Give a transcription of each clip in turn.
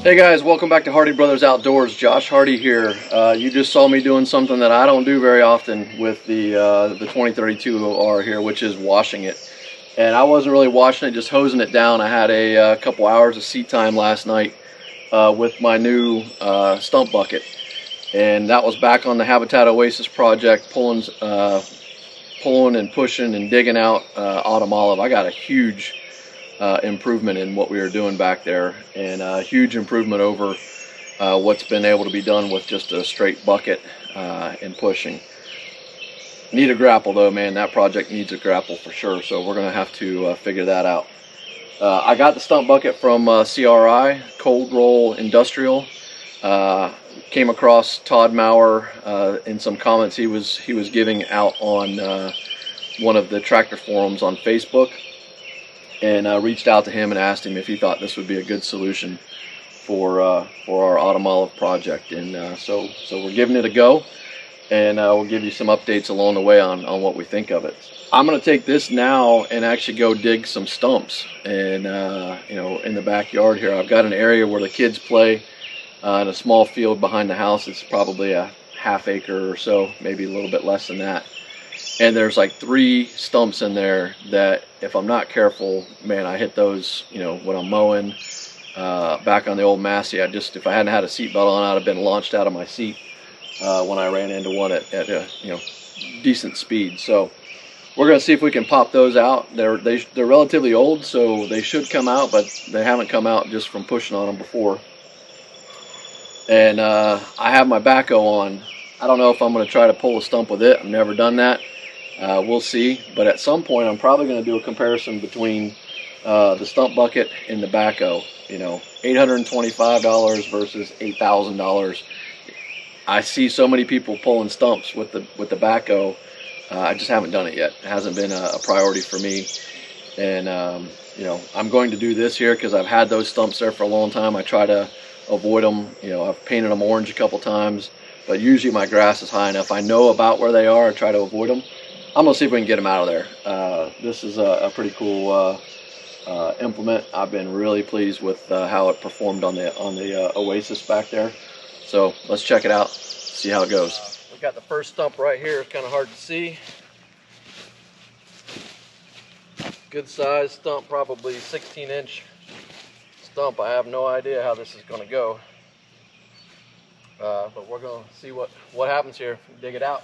Hey guys, welcome back to Hardy Brothers Outdoors. Josh Hardy here. You just saw me doing something that I don't do very often with the 2032R here, which is washing it. And I wasn't really washing it, just hosing it down. I had a couple hours of seat time last night with my new stump bucket. And that was back on the Habitat Oasis project, pulling and pushing and digging out autumn olive. I got a huge improvement in what we were doing back there, and a huge improvement over what's been able to be done with just a straight bucket and pushing. Need a grapple though, man. That project needs a grapple for sure, so we're gonna have to figure that out. I got the stump bucket from CRI, Cold Roll Industrial. Came across Todd Maurer in some comments he was giving out on one of the tractor forums on Facebook, and reached out to him and asked him if he thought this would be a good solution for our autumn olive project. And so we're giving it a go, and we'll give you some updates along the way on what we think of it. I'm going to take this now and actually go dig some stumps, and you know, in the backyard here. I've got an area where the kids play in a small field behind the house. It's probably a half acre or so, maybe a little bit less than that. And there's like 3 stumps in there that, if I'm not careful, man, I hit those, you know, when I'm mowing. Back on the old Massey, if I hadn't had a seatbelt on, I'd have been launched out of my seat when I ran into one at a, you know, decent speed. So we're gonna see if we can pop those out. They're relatively old, so they should come out, but they haven't come out just from pushing on them before. And I have my backhoe on. I don't know if I'm going to try to pull a stump with it. I've never done that. We'll see. But at some point, I'm probably going to do a comparison between the stump bucket and the backhoe. You know, $825 versus $8,000. I see so many people pulling stumps with the backhoe. I just haven't done it yet. It hasn't been a priority for me. And you know, I'm going to do this here because I've had those stumps there for a long time. I try to avoid them. You know, I've painted them orange a couple times, but usually my grass is high enough. I know about where they are. I try to avoid them. I'm gonna see if we can get them out of there. This is a pretty cool implement. I've been really pleased with how it performed on the Oasis back there. So let's check it out, see how it goes. We got the first stump right here. It's kind of hard to see. Good size stump, probably 16-inch stump. I have no idea how this is going to go, but we're going to see what happens here. Dig it out.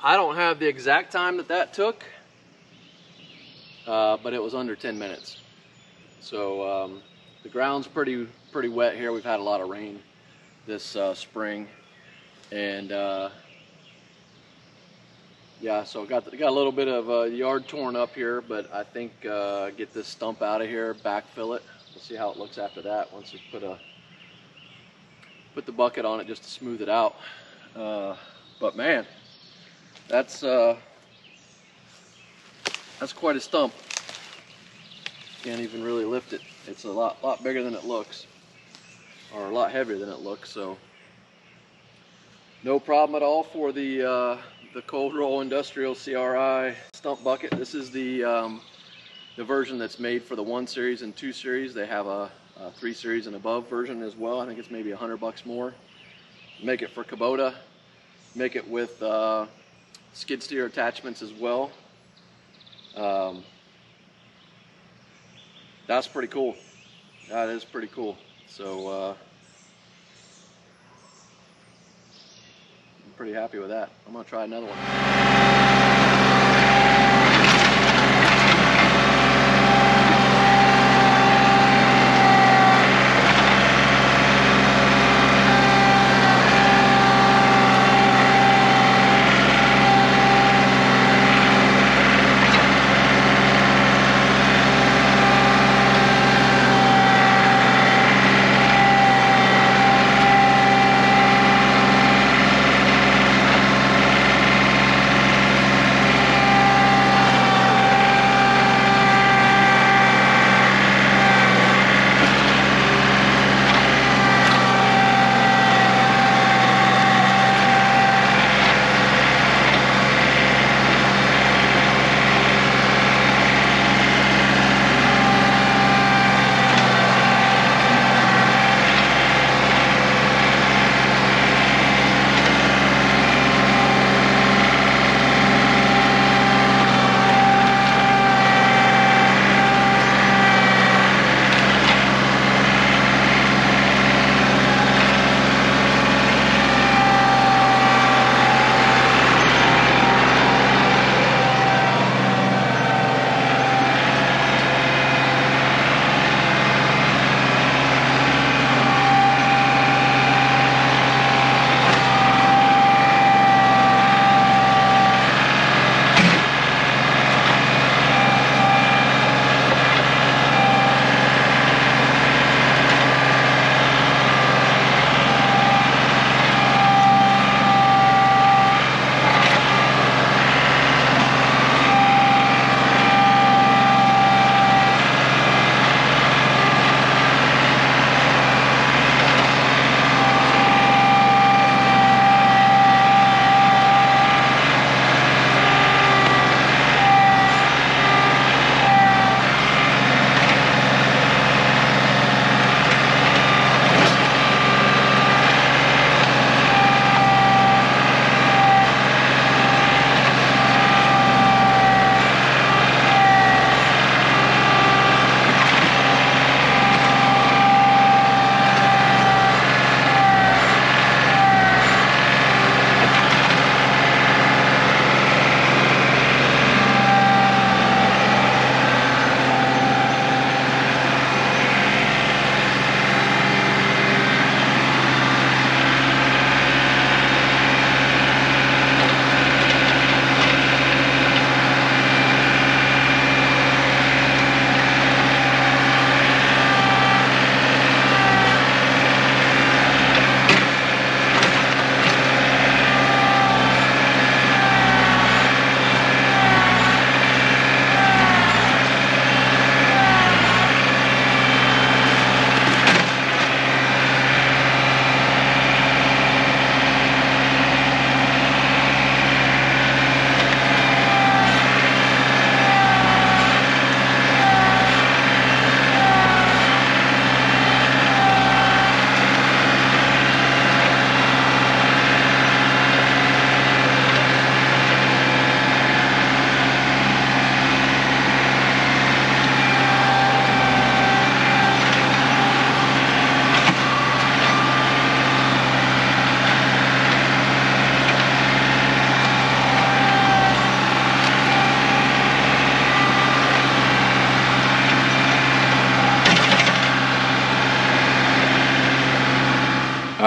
I don't have the exact time that took, but it was under 10 minutes. So the ground's pretty wet here. We've had a lot of rain this spring, and yeah, so got a little bit of yard torn up here, but I think get this stump out of here, backfill it. We'll see how it looks after that once we put the bucket on it just to smooth it out. But man, that's quite a stump. Can't even really lift it. It's a lot bigger than it looks, or a lot heavier than it looks. So no problem at all for the cold roll industrial CRI stump bucket. This is the version that's made for the 1 series and 2 series. They have a 3 series and above version as well. I think it's maybe $100 more. Make it for Kubota. Make it with skid steer attachments as well. That's pretty cool. That is pretty cool. So I'm pretty happy with that. I'm gonna try another one.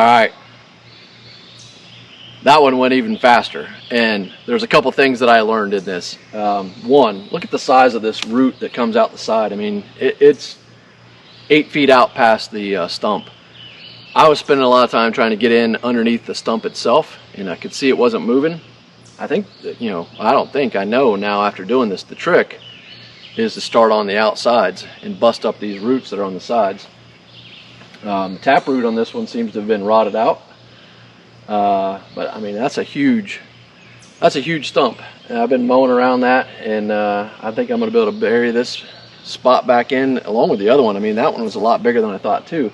right. That one went even faster, and there's a couple things that I learned in this. One, look at the size of this root that comes out the side. I mean, it's 8 feet out past the stump. I was spending a lot of time trying to get in underneath the stump itself, and I could see it wasn't moving. I think that, I know now after doing this, the trick is to start on the outsides and bust up these roots that are on the sides. The taproot on this one seems to have been rotted out. But I mean, that's a huge stump. And I've been mowing around that, and I think I'm going to be able to bury this spot back in along with the other one. I mean, that one was a lot bigger than I thought too.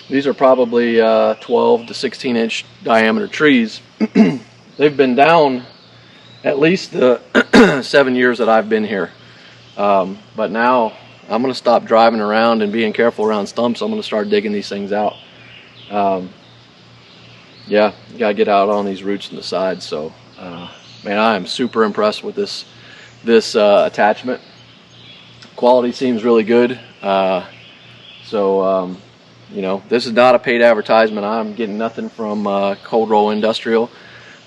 These are probably 12 to 16 inch diameter trees. They've been down at least the 7 years that I've been here. But now I'm going to stop driving around and being careful around stumps. I'm going to start digging these things out. Yeah, you gotta get out on these roots and the sides. So, man, I am super impressed with this attachment. Quality seems really good. This is not a paid advertisement. I'm getting nothing from Cold Roll Industrial,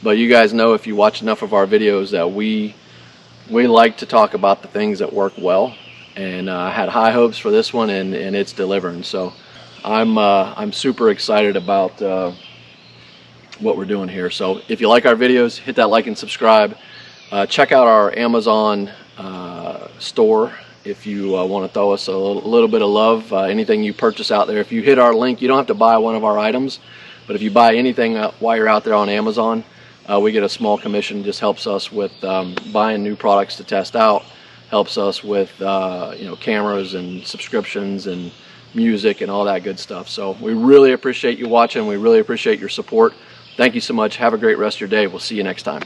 but you guys know, if you watch enough of our videos, that we like to talk about the things that work well. And I had high hopes for this one, and it's delivering. So, I'm super excited about what we're doing here. So if you like our videos, hit that like and subscribe. Check out our Amazon store if you want to throw us a little bit of love. Anything you purchase out there, if you hit our link, you don't have to buy one of our items, but if you buy anything while you're out there on Amazon, we get a small commission. Just helps us with buying new products to test out, helps us with cameras and subscriptions and music and all that good stuff. So we really appreciate you watching. We really appreciate your support. Thank you so much. Have a great rest of your day. We'll see you next time.